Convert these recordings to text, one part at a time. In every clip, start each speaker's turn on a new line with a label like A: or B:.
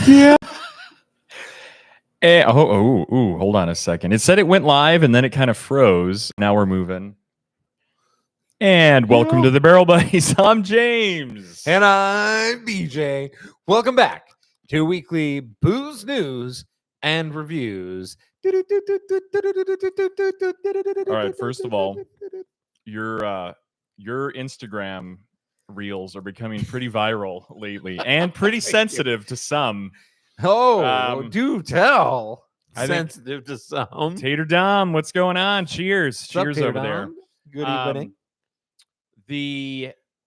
A: Yeah. Hold on a second. It said it went live and then it kind of froze. Now we're moving. And welcome to the Barrel Buddies. I'm James.
B: And I'm BJ. Welcome back to weekly booze news and reviews.
A: All right, first of all, your Instagram reels are becoming pretty viral lately and pretty sensitive to some.
B: Do tell.
A: I think-
B: Sensitive to some.
A: Tater Dom, what's going on? Cheers.
B: What's up,
A: Cheers
B: Tater
A: over there.
B: Dom? Good evening.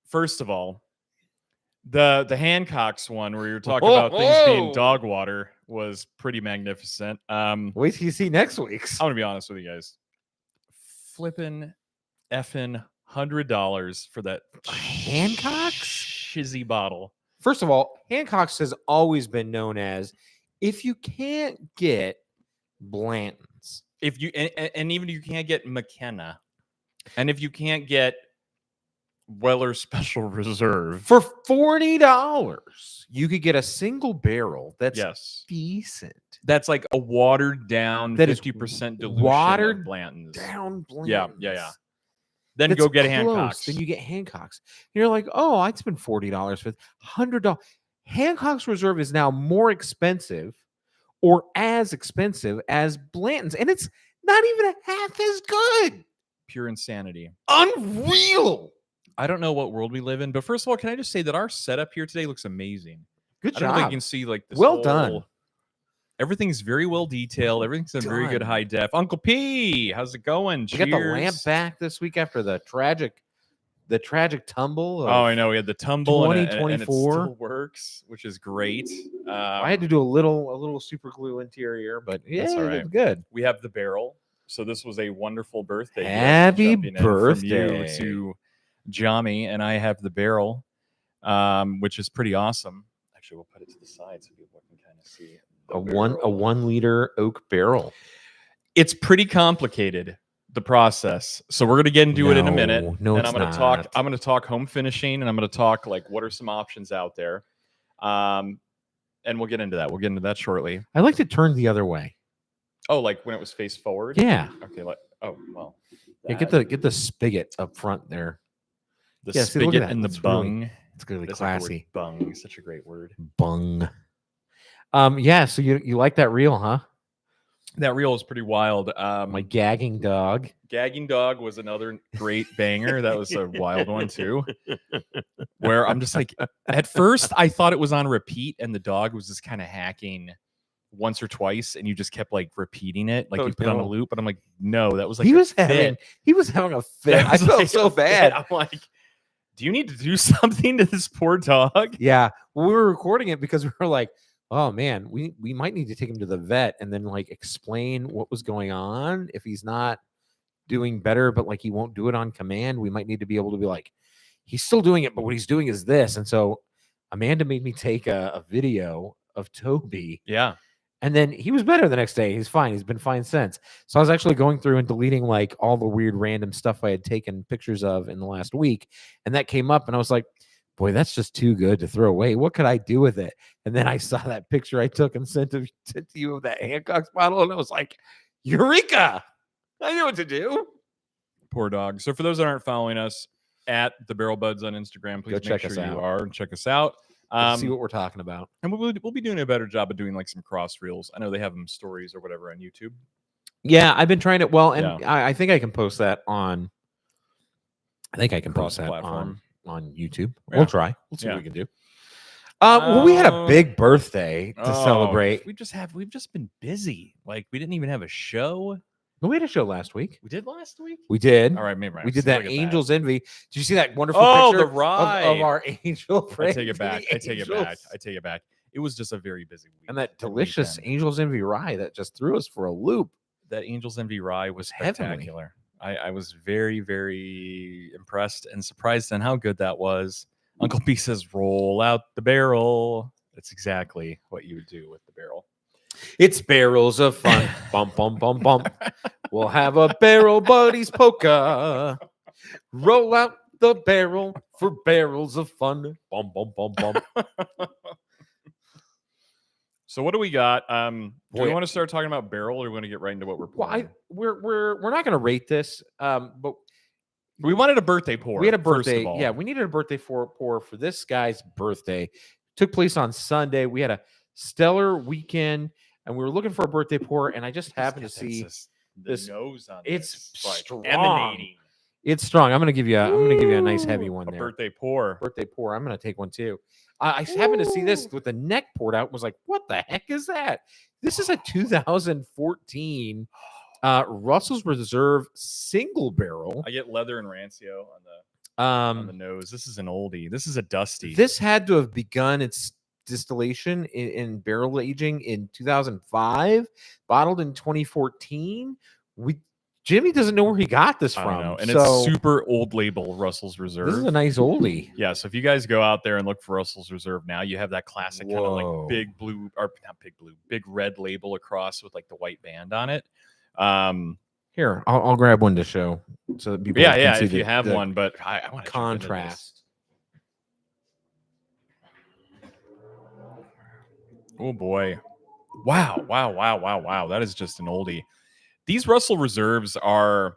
A: First of all, the Hancock's one where you're talking about things being dog water was pretty magnificent.
B: Wait till you see next week's.
A: I'm gonna be honest with you guys. Flipping effing $100 for that
B: Hancock's
A: shizzy bottle.
B: First of all, Hancock's has always been known as if you can't get Blanton's,
A: If you and even if you can't get McKenna, and if you can't get Weller Special Reserve
B: for $40, you could get a single barrel that's decent.
A: That's like a watered down,
B: That is
A: 50% dilution
B: watered
A: of Blanton's.
B: Down
A: Yeah.
B: Blanton's.
A: Then
B: That's
A: go get
B: close.
A: Hancock's.
B: Then you get Hancock's. You're like, oh, I'd spend $40 for $100. Hancock's Reserve is now more expensive or as expensive as Blanton's, and it's not even half as good.
A: Pure insanity.
B: Unreal.
A: I don't know what world we live in, but first of all, can I just say that our setup here today looks amazing.
B: Good
A: I don't know if you
B: job.
A: can see like this
B: Well done.
A: Everything's very well detailed. Everything's in very good
B: Done.
A: high def. Uncle P, how's it going?
B: We
A: Cheers.
B: got the lamp back this weck after the tragic tumble.
A: Oh, I know. We had the tumble and it
B: 2024.
A: still works, which is great.
B: I had to do a little super glue interior, but yeah,
A: That's all right.
B: it's good.
A: We have the barrel. So this was a wonderful birthday. gift
B: Happy
A: jumping in from
B: birthday.
A: you to Jami, and I have the barrel, which is pretty awesome. Actually, we'll put it to the side so people can kind of see
B: A 1 liter oak barrel.
A: It's pretty complicated, the process. So we're gonna get into it in a minute.
B: No,
A: and
B: it's
A: I'm gonna talk home finishing, and I'm gonna talk like what are some options out there. And we'll get into that. We'll get into that shortly.
B: I like to turn the other way.
A: Oh, like when it was face forward?
B: Yeah.
A: Okay, well.
B: Yeah,
A: that-
B: get the spigot up front there.
A: the
B: yeah, see, look at
A: spigot
B: that.
A: and the
B: It's really
A: bung.
B: It's really
A: That's like the word
B: classy.
A: bung. Such a great word.
B: Bung. Yeah, so you like that reel, huh?
A: That reel is pretty wild.
B: My gagging dog.
A: Gagging Dog was another great banger. That was a wild one too. Where I'm just like, at first I thought it was on repeat, and the dog was just kind of hacking once or twice, and you just kept like repeating it, like
B: Oh,
A: you put on a
B: no.
A: loop. But I'm like, no, that was like
B: he
A: a
B: was
A: fit.
B: having a fit.
A: That
B: I
A: was
B: felt
A: like
B: so
A: a fit.
B: bad.
A: I'm like, do you need to do something to this poor dog?
B: Yeah, we were recording it because we were like, oh man, we might need to take him to the vet and then like explain what was going on. If he's not doing better, but like he won't do it on command, we might need to be able to be like, he's still doing it, but what he's doing is this. And so Amanda made me take a video of Toby,
A: Yeah.
B: and then he was better the next day. He's fine. He's been fine since. So I was actually going through and deleting like all the weird random stuff I had taken pictures of in the last week, and that came up, and I was like, boy, that's just too good to throw away. What could I do with it? And then I saw that picture I took and sent to you of that Hancock's bottle, and I was like, Eureka! I know what to do.
A: Poor dog. So for those that aren't following us at the Barrel Buds on Instagram, please
B: Go
A: make
B: check
A: sure
B: us
A: you
B: out.
A: are and check us out.
B: Let's see what we're talking about.
A: And we'll be doing a better job of doing like some cross reels. I know they have them stories or whatever on YouTube.
B: Yeah, I've been trying to. Well, and
A: Yeah.
B: I think I can post that on. I think I can post that
A: Cross-platform.
B: on YouTube.
A: Yeah.
B: We'll try. We'll see
A: Yeah.
B: what we can do. Well, we had a big birthday to
A: Oh,
B: celebrate.
A: We've just been busy. Like we didn't even have a show.
B: We had a show last week.
A: We did last week.
B: We did.
A: All right, maybe
B: We did that Angels Envy. Did you see that wonderful
A: Oh,
B: picture
A: the ride
B: of our angel?
A: I take
B: friend,
A: it back.
B: the
A: I take it
B: Angels?
A: back. I take it back. It was just a very busy week.
B: And that delicious
A: weekend.
B: Angels Envy rye that just threw us for a loop.
A: That Angels Envy rye was
B: Heavenly.
A: spectacular. I was very, very impressed and surprised on how good that was. Uncle P says, roll out the barrel. That's exactly what you would do with the barrel.
B: It's barrels of fun. Bum, bum, bum, bum. We'll have a barrel buddies polka. Roll out the barrel for barrels of fun. Bum, bum, bum, bum.
A: So what do we got? Do we
B: Boy,
A: want to start talking about barrel, or do we want to get right into what we're
B: well,
A: pouring?
B: we're not going to rate this, but
A: We wanted a birthday pour.
B: we had a
A: first of
B: birthday.
A: all.
B: Yeah, we needed a birthday pour for this guy's birthday. Took place on Sunday. We had a stellar weekend, and we were looking for a birthday pour, and I just happened to see
A: the
B: this-
A: nose on
B: it's
A: this, like,
B: strong.
A: emanating.
B: it's strong. I'm gonna give you a nice heavy one
A: A
B: there.
A: birthday pour.
B: Birthday pour. I'm gonna take one too. I happened to see this with the neck poured out. Was like, what the heck is that? This is a 2014 Russell's Reserve single barrel.
A: I get leather and rancio on the nose. This is an oldie. This is a dusty.
B: This had to have begun its distillation in barrel aging in 2005, bottled in 2014. Jimmy doesn't know where he got this
A: I
B: from.
A: don't know. And
B: so
A: it's super old label Russell's Reserve.
B: this is a nice oldie.
A: Yeah, so if you guys go out there and look for Russell's Reserve now, you have that classic kind of
B: Whoa.
A: like big blue, or not big blue, big red label across with like the white band on it.
B: Here, I'll grab one to show so that people
A: Yeah,
B: can
A: yeah,
B: see
A: if you
B: the-
A: have
B: the
A: one, but I want to
B: contrast.
A: Oh boy. Wow, wow, wow, wow, wow. That is just an oldie. These Russell Reserves are,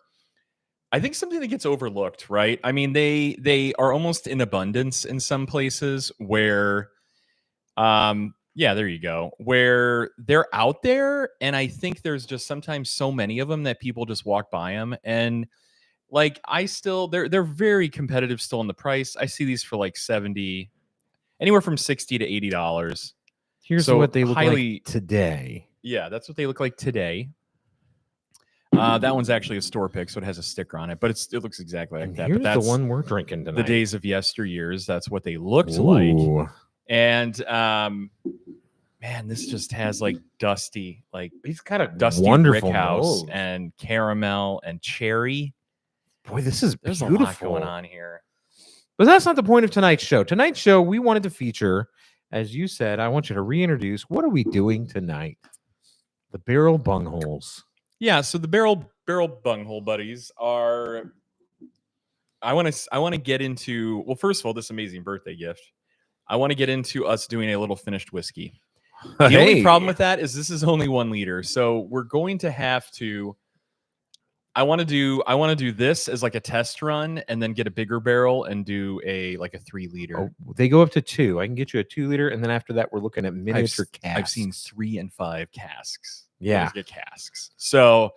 A: I think, something that gets overlooked, right? I mean, they are almost in abundance in some places where yeah, there you go. Where they're out there, and I think there's just sometimes so many of them that people just walk by them, and like they're very competitive still in the price. I see these for like 70, anywhere from $60 to $80.
B: Here's
A: So
B: what they look
A: highly-
B: like today.
A: Yeah, that's what they look like today. That one's actually a store pick, so it has a sticker on it, but it looks exactly like
B: And
A: that.
B: here's
A: But that's
B: the one we're drinking tonight.
A: the days of yesteryears. That's what they looked like.
B: Ooh.
A: And man, this just has like dusty, like
B: He's got a
A: dusty
B: wonderful
A: brick house
B: nose.
A: and caramel and cherry.
B: Boy, this is
A: There's
B: beautiful.
A: a lot going on here.
B: But that's not the point of tonight's show. Tonight's show, we wanted to feature, as you said, I want you to reintroduce. What are we doing tonight? The barrel bungholes.
A: Yeah, so the barrel bunghole buddies are. I want to get into, well, first of all, this amazing birthday gift. I want to get into us doing a little finished whiskey. The only problem with that is this is only 1 liter, so we're going to have to. I want to do this as like a test run, and then get a bigger barrel and do a 3 liter.
B: Oh, they go up to 2. I can get you a 2 liter, and then after that, we're looking at miniature casks.
A: I've seen 3 and 5 casks.
B: Yeah.
A: Always get casks. So,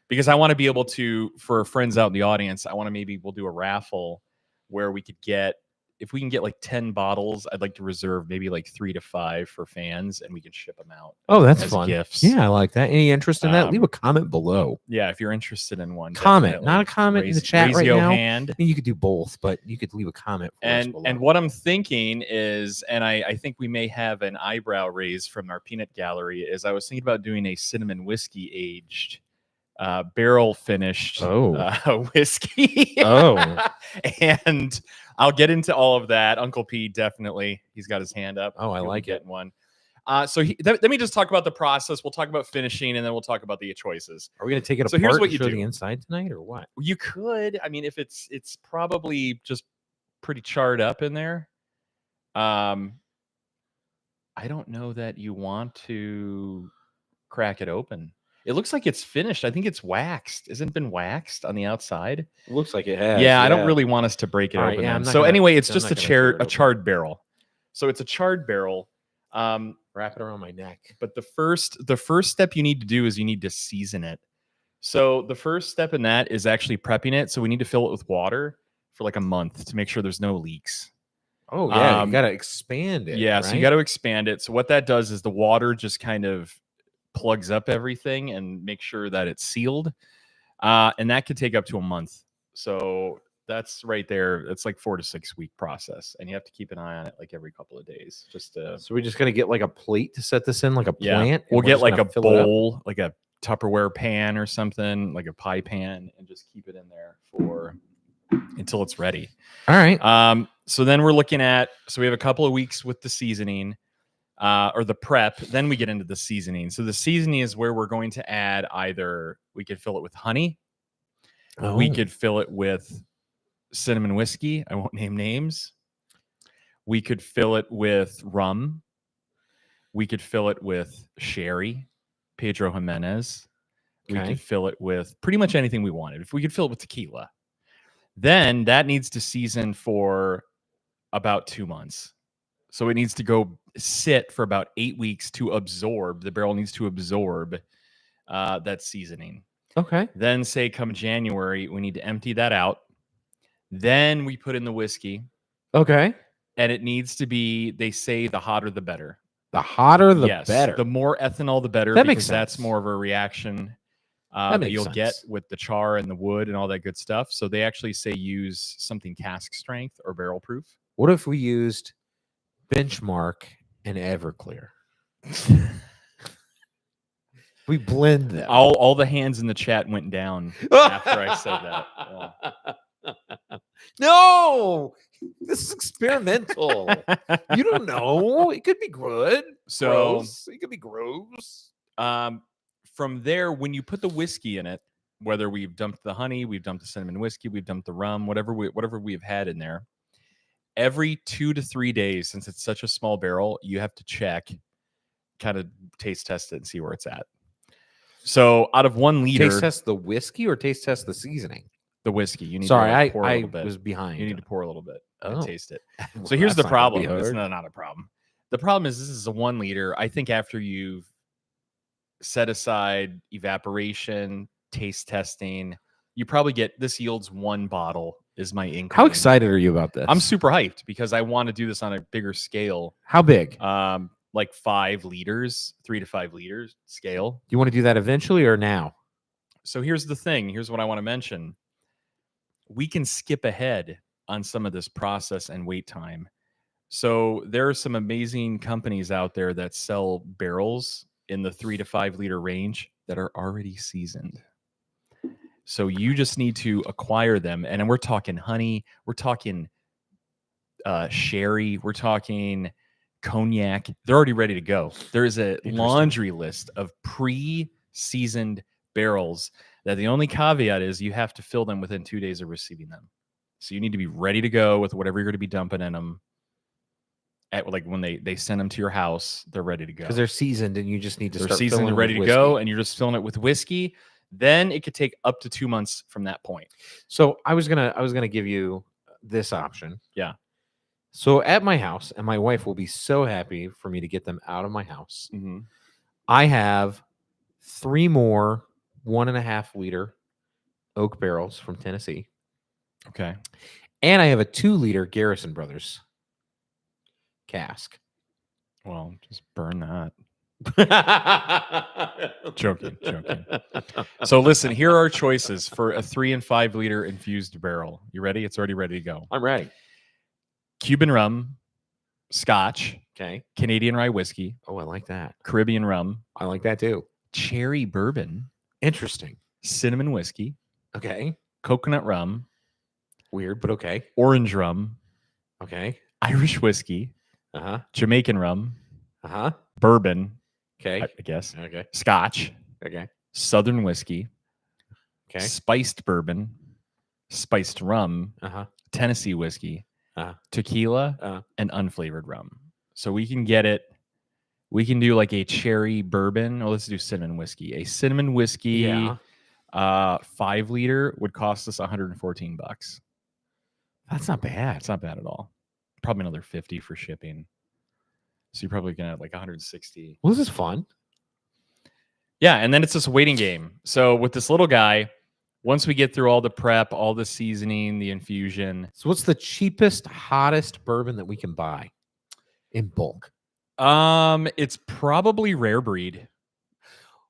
A: because I want to be able to, for friends out in the audience, I want to we'll do a raffle where we could get, if we can get like 10 bottles, I'd like to reserve maybe like 3 to 5 for fans, and we can ship them out.
B: Oh, that's
A: as
B: fun.
A: gifts.
B: Yeah, I like that. Any interest in that? Leave
A: Um,
B: a comment below.
A: Yeah, if you're interested in one,
B: Comment,
A: definitely
B: not a comment in the chat
A: raise
B: right
A: your
B: now.
A: hand.
B: I mean, you could do both, but you could leave a comment for us below.
A: And what I'm thinking is, and I think we may have an eyebrow raise from our peanut gallery, is I was thinking about doing a cinnamon whiskey aged barrel finished whiskey.
B: Oh.
A: And I'll get into all of that. Uncle P, definitely. He's got his hand up.
B: Oh, I
A: He'll be
B: like it.
A: getting one. So let me just talk about the process. We'll talk about finishing, and then we'll talk about the choices.
B: Are we going to take it
A: So
B: apart
A: here's what
B: and
A: you
B: show
A: do.
B: the inside tonight, or what?
A: You could. I mean, if it's probably just pretty charred up in there. I don't know that you want to crack it open. It looks like it's finished. I think it's waxed. Isn't it been waxed on the outside?
B: Looks like it has.
A: Yeah, I don't really want us to break it
B: All right,
A: open.
B: yeah,
A: then.
B: I'm not
A: So
B: gonna-
A: anyway, it's
B: I'm
A: just
B: not
A: a
B: gonna tear it open.
A: charred barrel. So it's a charred barrel.
B: Wrap it around my neck.
A: But the first step you need to do is you need to season it. So the first step in that is actually prepping it. So we need to fill it with water for like a month to make sure there's no leaks.
B: Oh, yeah.
A: Um,
B: you got to expand it.
A: Yeah, so you
B: right?
A: got to expand it. So what that does is the water just kind of plugs up everything and make sure that it's sealed. And that could take up to a month. So that's right there. It's like 4 to 6 week process. And you have to keep an eye on it like every couple of days. Just to,
B: So we're just going to get like a plate to set this in, like a
A: yeah.
B: plant? and
A: We'll
B: we're
A: get
B: just
A: like
B: gonna
A: a
B: fill it up?
A: bowl, like a Tupperware pan or something, like a pie pan, and just keep it in there until it's ready.
B: All right.
A: So then we're looking at, so we have a couple of weeks with the seasoning or the prep. Then we get into the seasoning. So the seasoning is where we're going to add either, we could fill it with honey. We
B: Oh.
A: could fill it with cinnamon whiskey. I won't name names. We could fill it with rum. We could fill it with sherry, Pedro Jimenez. We
B: Okay.
A: could fill it with pretty much anything we wanted. If we could fill it with tequila, then that needs to season for about 2 months. So it needs to go sit for about 8 weeks to absorb. The barrel needs to absorb that seasoning.
B: Okay.
A: Then, say, come January, we need to empty that out. Then we put in the whiskey,
B: Okay.
A: and it needs to be, they say, the hotter the better.
B: The hotter, the
A: Yes,
B: better.
A: the more ethanol, the better.
B: That makes
A: because that's
B: sense.
A: more of a reaction
B: That
A: that
B: makes
A: you'll get
B: sense.
A: with the char and the wood and all that good stuff. So they actually say use something cask strength or barrel proof.
B: What if we used Benchmark and Everclear? We blend them.
A: All the hands in the chat went down after I said that.
B: No, this is experimental. You don't know. It could be good.
A: So
B: Gross. It could be gross.
A: from there, when you put the whiskey in it, whether we've dumped the honey, we've dumped the cinnamon whiskey, we've dumped the rum, whatever we've had in there, every 2 to 3 days, since it's such a small barrel, you have to check, kind of taste test it and see where it's at. So out of 1 liter,
B: Taste test the whiskey or taste test the seasoning?
A: the whiskey, you need
B: Sorry,
A: to like, pour a
B: I
A: little bit.
B: was behind.
A: You need to pour a little bit and
B: Oh.
A: taste it.
B: Well,
A: So here's the
B: that's not gonna be
A: problem. It's
B: hard.
A: not a problem. The problem is this is a 1 liter. I think after you've set aside evaporation, taste testing, you probably get, this yields 1 bottle is my inkling.
B: How excited are you about this?
A: I'm super hyped because I want to do this on a bigger scale.
B: How big?
A: Like 5 liters, 3 to 5 liters scale.
B: You want to do that eventually or now?
A: So here's the thing. Here's what I want to mention. We can skip ahead on some of this process and wait time. So there are some amazing companies out there that sell barrels in the 3 to 5 liter range that are already seasoned. So you just need to acquire them. And we're talking honey, we're talking sherry, we're talking cognac. They're already ready to go. There is a laundry list of pre-seasoned barrels that the only caveat is you have to fill them within 2 days of receiving them. So you need to be ready to go with whatever you're going to be dumping in them. At like when they send them to your house, they're ready to go.
B: Because they're seasoned and you just need to
A: They're
B: start
A: seasoned
B: filling
A: and
B: with
A: ready to
B: whiskey.
A: go, and you're just filling it with whiskey. Then it could take up to 2 months from that point.
B: So I was gonna give you this option.
A: Yeah.
B: So at my house, and my wife will be so happy for me to get them out of my house.
A: Mm-hmm.
B: I have 3 more 1.5 liter oak barrels from Tennessee,
A: Okay.
B: and I have a 2 liter Garrison Brothers cask.
A: Well, just burn that. Joking. So listen, here are our choices for a 3 and 5 liter infused barrel. You ready? It's already ready to go.
B: I'm ready.
A: Cuban rum, Scotch,
B: Okay.
A: Canadian rye whiskey,
B: Oh, I like that.
A: Caribbean rum,
B: I like that too.
A: cherry bourbon,
B: Interesting.
A: cinnamon whiskey,
B: Okay.
A: coconut rum,
B: Weird, but okay.
A: orange rum,
B: Okay.
A: Irish whiskey,
B: Uh-huh.
A: Jamaican rum,
B: Uh-huh.
A: bourbon,
B: Okay.
A: I guess,
B: Okay.
A: Scotch,
B: Okay.
A: Southern whiskey,
B: Okay.
A: spiced bourbon, spiced rum,
B: Uh-huh.
A: Tennessee whiskey,
B: Uh-huh.
A: tequila, and unflavored rum. So we can get it. We can do like a cherry bourbon. Oh, let's do cinnamon whiskey. A cinnamon whiskey,
B: Yeah.
A: 5 liter would cost us $114.
B: That's not bad.
A: It's not bad at all. Probably another 50 for shipping. So you're probably gonna have like 160.
B: Well, this is fun.
A: Yeah, and then it's just a waiting game. So with this little guy, once we get through all the prep, all the seasoning, the infusion,
B: So what's the cheapest, hottest bourbon that we can buy in bulk?
A: it's probably rare breed.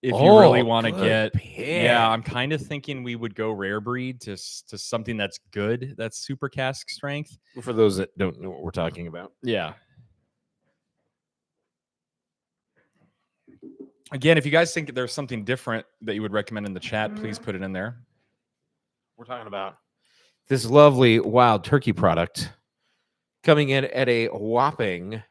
A: If you really want to get, yeah, I'm kind of thinking we would go rare breed to something that's good, that's super cask strength.
B: For those that don't know what we're talking about.
A: Yeah. Again, if you guys think there's something different that you would recommend in the chat, please put it in there.
B: We're talking about this lovely wild turkey product coming in at a whopping,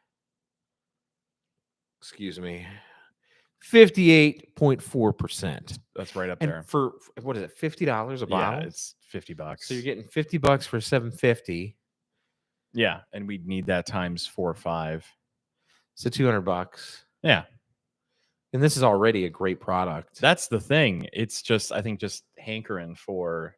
B: 58.4%.
A: That's right up
B: And
A: there.
B: for what is it, $50 a bottle?
A: Yeah, it's $50.
B: So you're getting $50 for $7.50.
A: Yeah, and we'd need that times 4 or 5.
B: So $200.
A: Yeah.
B: And this is already a great product.
A: That's the thing. It's just, I think, just hankering for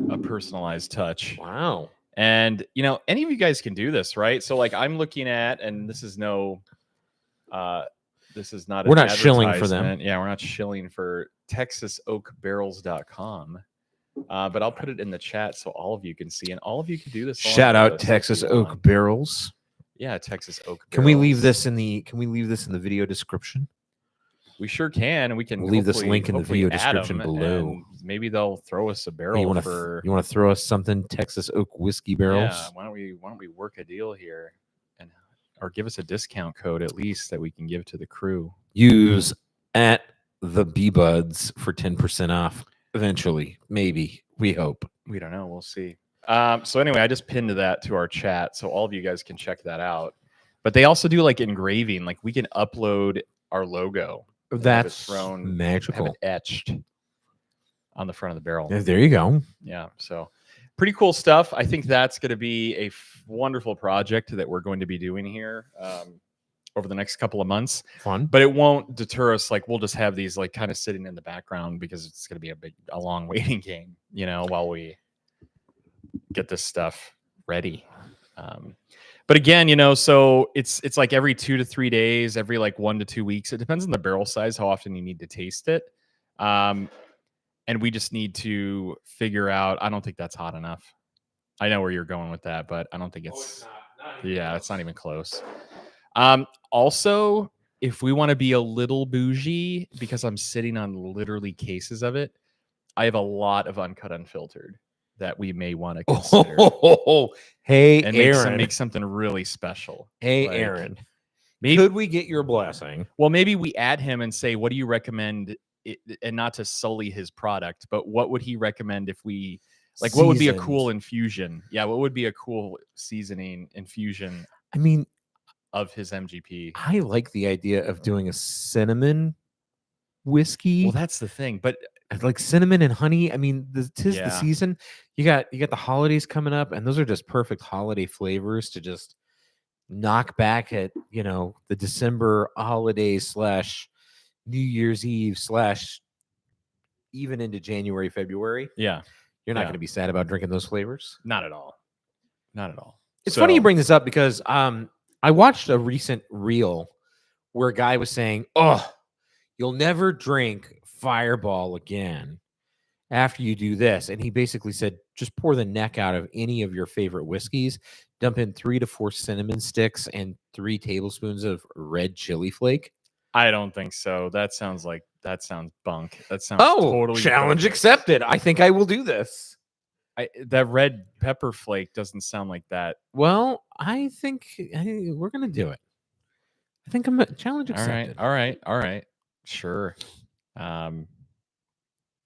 A: a personalized touch.
B: Wow.
A: And, you know, any of you guys can do this, right? So, like, I'm looking at, and this is not
B: We're
A: an
B: not shilling for them.
A: advertisement. Yeah, we're not shilling for TexasOakBarrels.com. But I'll put it in the chat so all of you can see, and all of you can do this. along
B: Shout
A: with
B: out
A: us if
B: Texas
A: you
B: Oak
A: want.
B: Barrels.
A: Yeah, Texas Oak.
B: Can we leave
A: Barrels.
B: this in the video description?
A: We sure can, and we can
B: We'll leave this
A: hopefully-
B: link in the
A: hopefully
B: video
A: add
B: description
A: 'em,
B: below.
A: and maybe they'll throw us a
B: Hey,
A: barrel
B: you want
A: for.
B: to throw us something? Texas Oak whiskey barrels.
A: Yeah, why don't we work a deal here, or give us a discount code at least that we can give to the crew.
B: Use at the B Buds for 10% off. Eventually, maybe. We hope.
A: We don't know. We'll see. So anyway, I just pinned that to our chat, so all of you guys can check that out. But they also do like engraving. Like we can upload our logo. and have it
B: That's
A: thrown, have
B: magical.
A: it etched on the front of the barrel.
B: Yeah, there you go.
A: Yeah. So pretty cool stuff. I think that's going to be a wonderful project that we're going to be doing here over the next couple of months.
B: Fun.
A: But it won't deter us. Like we'll just have these like kind of sitting in the background because it's going to be a long waiting game, you know, while we get this stuff ready. But again, you know, so it's like every 2 to 3 days, every like 1 to 2 weeks. It depends on the barrel size, how often you need to taste it. And we just need to figure out. I don't think that's hot enough. I know where you're going with that, but I don't think it's. It's not even close. Also, if we want to be a little bougie, because I'm sitting on literally cases of it, I have a lot of uncut unfiltered that we may want to consider.
B: Hey,
A: and
B: Aaron.
A: make something really special.
B: Hey,
A: Like,
B: Aaron.
A: Maybe,
B: Could we get your blessing?
A: well, maybe we add him and say, what do you recommend? And not to sully his product, but what would he recommend if we like? What would be a cool
B: Seasoned.
A: infusion? Yeah, what would be a cool seasoning infusion
B: I mean,
A: of his MGP?
B: I like the idea of doing a cinnamon whiskey.
A: Well, that's the thing. But
B: like cinnamon and honey. I mean, tis the
A: Yeah.
B: season. You got the holidays coming up, and those are just perfect holiday flavors to just knock back at the December holidays / New Year's Eve / even into January, February.
A: yeah,
B: You're not
A: Yeah.
B: going to be sad about drinking those flavors.
A: not at all. Not at all.
B: It's funny you
A: So-
B: bring this up because I watched a recent reel where a guy was saying, "Oh, you'll never drink Fireball again after you do this," and he basically said, "Just pour the neck out of any of your favorite whiskeys, dump in 3 to 4 cinnamon sticks and 3 tablespoons of red chili flake."
A: I don't think so. That sounds bunk. That sounds
B: Oh,
A: totally
B: challenge
A: bogus.
B: accepted. I think I will do this.
A: That red pepper flake doesn't sound like that.
B: Well, I think we're gonna do it. I think I'm a challenge accepted.
A: All right. Sure.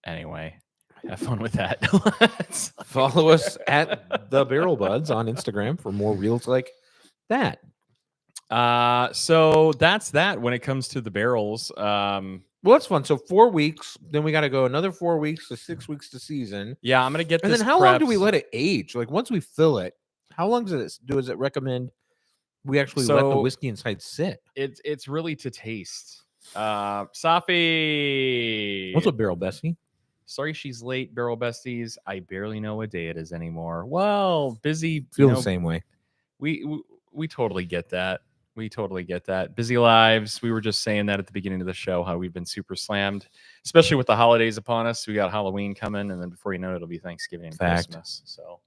A: Anyway, have fun with that.
B: Follow us at the Barrel Buds on Instagram for more reels like that.
A: So that's that when it comes to the barrels.
B: Well, that's fun. So 4 weeks, then we got to go another 4 weeks to 6 weeks to season.
A: Yeah, I'm gonna get
B: And
A: this.
B: then how long do we
A: prepped.
B: let it age? Like once we fill it, how long does it recommend we actually let the
A: So-
B: whiskey inside sit?
A: It's really to taste. Safi.
B: What's up, Barrel Bestie?
A: Sorry she's late, Barrel Besties. I barely know what day it is anymore. Well, busy.
B: Feel
A: you know,
B: the same way.
A: we totally get that. We totally get that. Busy lives. We were just saying that at the beginning of the show, how we've been super slammed, especially with the holidays upon us. We got Halloween coming, and then before you know it, it'll be Thanksgiving and
B: Fact.
A: Christmas. So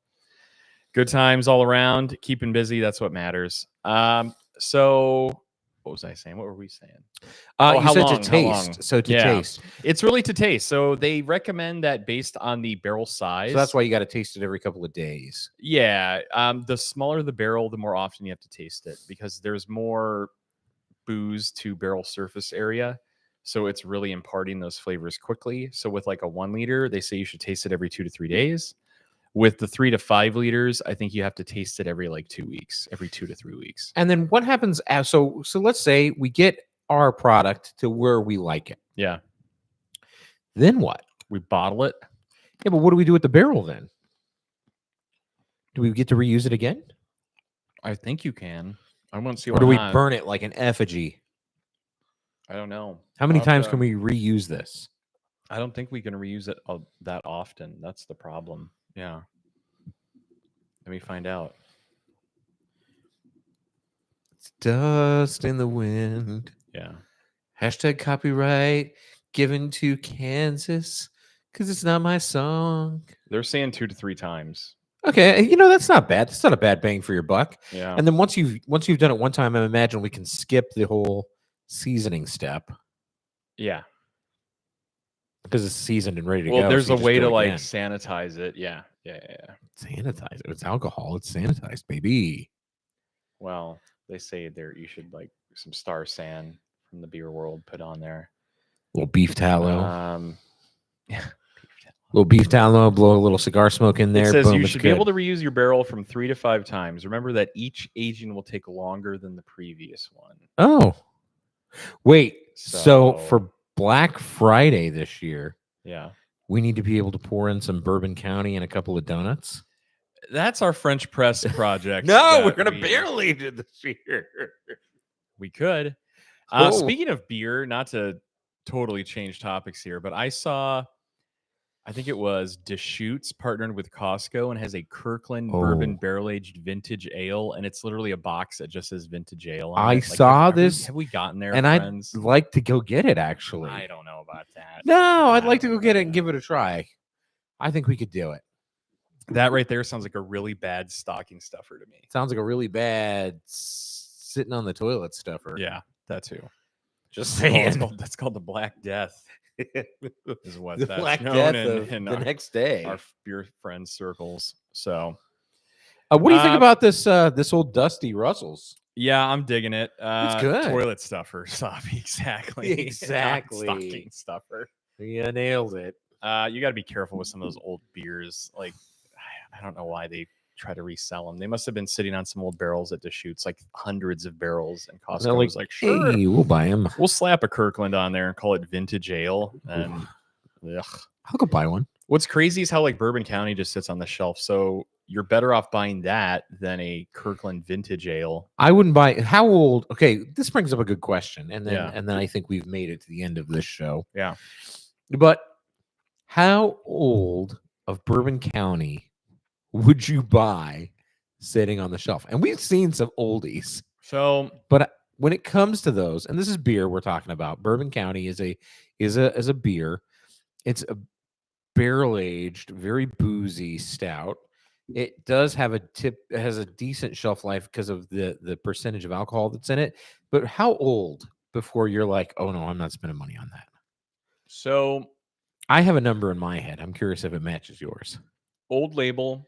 A: good times all around. Keeping busy. That's what matters. So what was I saying? What were we saying?
B: You
A: how
B: said
A: long?
B: to
A: How long?
B: taste. So to
A: Yeah.
B: taste.
A: It's really to taste. So they recommend that based on the barrel size.
B: So that's why you got to taste it every couple of days.
A: Yeah. The smaller the barrel, the more often you have to taste it because there's more booze to barrel surface area. So it's really imparting those flavors quickly. So with like a 1 liter, they say you should taste it every 2 to 3 days. With the 3 to 5 liters, I think you have to taste it every like 2 weeks, every 2 to 3 weeks.
B: And then what happens so let's say we get our product to where we like it.
A: Yeah.
B: Then what?
A: We bottle it.
B: Yeah, but what do we do with the barrel then? Do we get to reuse it again?
A: I think you can. I won't see
B: Or
A: why
B: do we
A: not.
B: burn it like an effigy?
A: I don't know.
B: How many
A: I'll have
B: times
A: to-
B: can we reuse this?
A: I don't think we can reuse it that often. That's the problem. Yeah. Let me find out.
B: It's dust in the wind.
A: Yeah.
B: Hashtag copyright given to Kansas because it's not my song.
A: They're saying 2 to 3 times.
B: Okay, that's not bad. That's not a bad bang for your buck.
A: Yeah.
B: And then once you've done it one time, I imagine we can skip the whole seasoning step
A: Yeah.
B: because it's seasoned and ready to go.
A: Well, there's
B: so
A: a
B: you just
A: way
B: go
A: to like
B: again.
A: sanitize it. Yeah. Yeah.
B: Sanitize it. It's alcohol. It's sanitized, baby.
A: Well, they say there you should like some Star San from the beer world put on there.
B: Little beef tallow.
A: Yeah.
B: Little beef tallow. Blow a little cigar smoke in there.
A: It says
B: boom,
A: you
B: it's
A: should be able
B: good.
A: to reuse your barrel from 3 to 5 times. Remember that each aging will take longer than the previous one.
B: Oh, wait. So
A: So-
B: for Black Friday this year,
A: Yeah.
B: we need to be able to pour in some Bourbon County and a couple of donuts.
A: That's our French press project.
B: No,
A: that
B: we're gonna
A: we-
B: barrel age it this year.
A: We could.
B: Oh.
A: Speaking of beer, not to totally change topics here, but I think it was Deschutes partnered with Costco and has a Kirkland bourbon
B: Oh.
A: barrel aged vintage ale, and it's literally a box that just says vintage ale. On
B: I
A: it. Like,
B: saw
A: have we-
B: this,
A: Have we gotten there,
B: and
A: friends?
B: I'd like to go get it. Actually,
A: I don't know about that.
B: no, I'd like to
A: I
B: go
A: don't
B: get it
A: know.
B: and give it a try. I think we could do it.
A: That right there sounds like a really bad stocking stuffer to me.
B: Sounds like a really bad sitting on the toilet stuffer.
A: Yeah, that too.
B: Just
A: Oh, it's
B: saying.
A: that's called the Black Death. Is what
B: The
A: that's
B: Black
A: known
B: Death
A: in,
B: of
A: in
B: the next day.
A: our beer friends circles. So
B: What do you think
A: Uh,
B: about this old Dusty Russell's?
A: yeah, I'm digging it.
B: good.
A: Toilet stuffer, Sophie. Exactly. Not
B: Exactly.
A: stocking stuffer.
B: You nailed it.
A: You got to be careful with some of those old beers. Like, I don't know why they try to resell them. They must have been sitting on some old barrels at Deschutes, like hundreds of barrels, and
B: They're
A: Costco was like, sure,
B: hey, we'll buy him.
A: we'll slap a Kirkland on there and call it vintage ale. And ugh.
B: I'll go buy one.
A: What's crazy is how like Bourbon County just sits on the shelf. So you're better off buying that than a Kirkland vintage ale.
B: I wouldn't buy. How old? Okay, this brings up a good question, and then
A: Yeah.
B: I think we've made it to the end of this show.
A: Yeah.
B: But how old of Bourbon County would you buy sitting on the shelf? And we've seen some oldies,
A: So
B: but when it comes to those, and this is beer we're talking about, Bourbon County is a beer. It's a barrel aged, very boozy stout. It does have it has a decent shelf life because of the percentage of alcohol that's in it. But how old before you're like, oh no, I'm not spending money on that?
A: So
B: I have a number in my head. I'm curious if it matches yours.
A: old label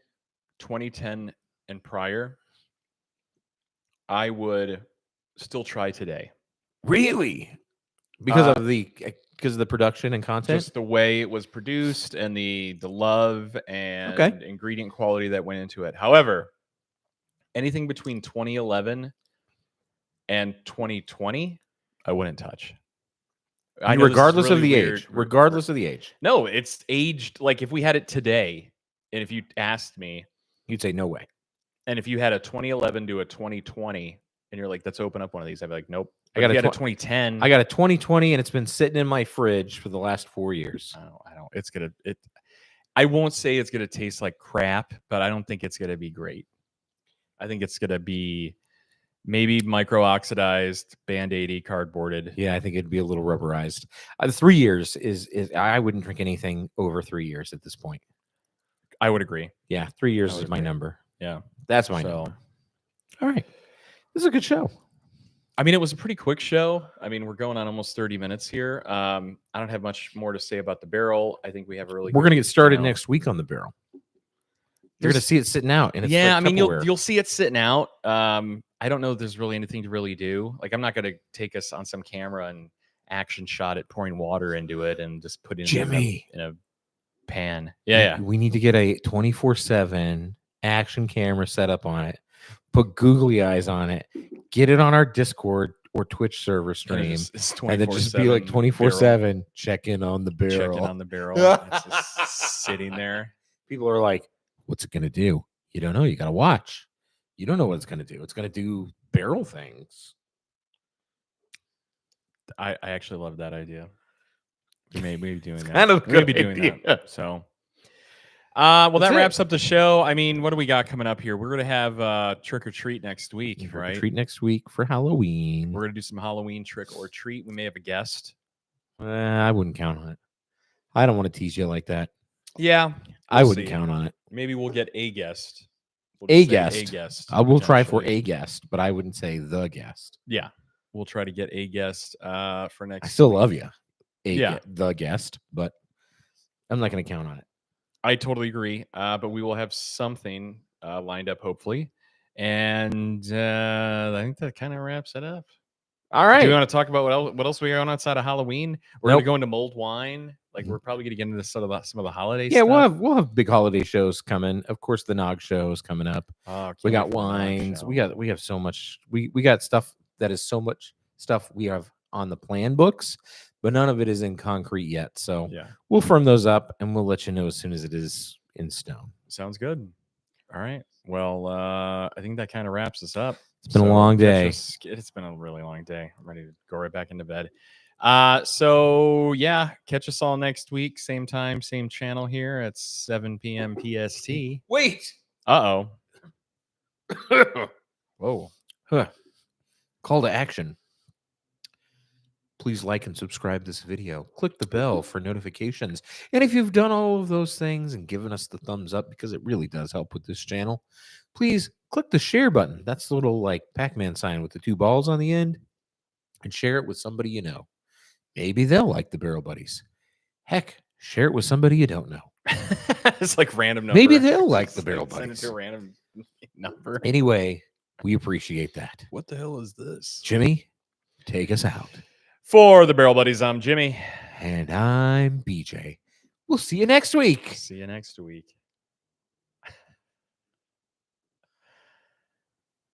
A: 2010 and prior, I would still try today.
B: Really? Because of the production and content?
A: Just the way it was produced and the love and ingredient quality that went into it. However, anything between 2011 and 2020, I wouldn't touch. I know this is
B: regardless of
A: really
B: the
A: weird.
B: age. Regardless of the age.
A: No, it's aged like if we had it today, and if you asked me,
B: You'd say no way.
A: and if you had a 2011 to a 2020, and you're like, let's open up one of these, I'd be like, nope.
B: I
A: But
B: got
A: if you
B: a
A: had a
B: tw-
A: 2010.
B: I got a 2020 and it's been sitting in my fridge for the last 4 years.
A: I don't. It's gonna. I won't say it's gonna taste like crap, but I don't think it's gonna be great. I think it's gonna be maybe micro oxidized, Band-Aid cardboarded.
B: Yeah, I think it'd be a little rubberized. 3 years is I wouldn't drink anything over 3 years at this point.
A: I would agree.
B: Yeah, 3 years
A: I
B: is
A: would
B: my
A: agree.
B: number.
A: Yeah.
B: That's my
A: So,
B: number. All right. This is a good show.
A: I mean, it was a pretty quick show. I mean, we're going on almost 30 minutes here. I don't have much more to say about the barrel. I think we have a really.
B: We're
A: good,
B: going to get started
A: you know,
B: next week on the barrel. You're going to
A: there's-
B: see it sitting out. And it's
A: yeah,
B: like
A: I mean,
B: Tupperware.
A: you'll see it sitting out. I don't know if there's really anything to really do. Like, I'm not going to take us on some camera and action shot it, pouring water into it, and just put it
B: Jimmy.
A: in a pan. Yeah,
B: We need to get a 24/7 action camera set up on it. Put googly eyes on it. Get it on our Discord or Twitch server stream.
A: It's
B: And then just be like 24/7 check in on the barrel.
A: checking on the barrel. It's just sitting there.
B: People are like, what's it going to do? You don't know. You got to watch. You don't know what it's going to do. It's going to do barrel things.
A: I actually love that idea. We may be doing that.
B: kind of a
A: We may be
B: good
A: doing
B: idea.
A: that. So, well,
B: That's
A: that
B: it.
A: wraps up the show. I mean, what do we got coming up here? We're gonna have trick or treat next week,
B: Trick or
A: right?
B: treat next week for Halloween.
A: We're gonna do some Halloween trick or treat. We may have a guest.
B: I wouldn't count on it. I don't want to tease you like that.
A: Yeah,
B: I
A: we'll
B: wouldn't
A: see.
B: count on it.
A: Maybe we'll get a guest. We'll
B: A
A: just say
B: guest.
A: A guest.
B: I will try for
A: potentially.
B: a guest, but I wouldn't say the guest.
A: Yeah, we'll try to get a guest for next.
B: I still
A: week.
B: love you.
A: Yeah.
B: The guest, but I'm not going to count on it.
A: I totally agree. But we will have something lined up, hopefully. And I think that kind of wraps it up.
B: All
A: Do
B: right.
A: you want to talk about what else we got on outside of Halloween? We're
B: Nope.
A: gonna go into mulled wine. Like we're probably gonna get into some of the holiday
B: Yeah,
A: stuff.
B: we'll have big holiday shows coming. Of course, the Nog show is coming up.
A: Oh, can't
B: We
A: wait
B: got
A: for the Nog
B: wines.
A: show.
B: We have so much. We got stuff that is so much stuff we have on the plan books, but none of it is in concrete yet. So
A: Yeah,
B: we'll firm those up and we'll let you know as soon as it is in stone.
A: sounds good. All right. Well, I think that kind of wraps us up.
B: It's been a long day.
A: It's been a really long day. I'm ready to go right back into bed. So yeah, catch us all next week, same time, same channel here at 7 p.m. PST.
B: Wait.
A: Uh-oh. Whoa.
B: Huh. Call to action. Please like and subscribe this video. Click the bell for notifications. And if you've done all of those things and given us the thumbs up, because it really does help with this channel, please click the share button. That's the little like Pac-Man sign with the two balls on the end, and share it with somebody you know. Maybe they'll like the Barrel Buddies. Heck, share it with somebody you don't know.
A: It's like random number.
B: Maybe they'll like the
A: Just,
B: Barrel
A: send it
B: Buddies.
A: to a random number.
B: Anyway, we appreciate that.
A: What the hell is this?
B: Jimmy, take us out.
A: For the Barrel Buddies, I'm Jimmy.
B: And I'm BJ. We'll see you next week.
A: See you next week.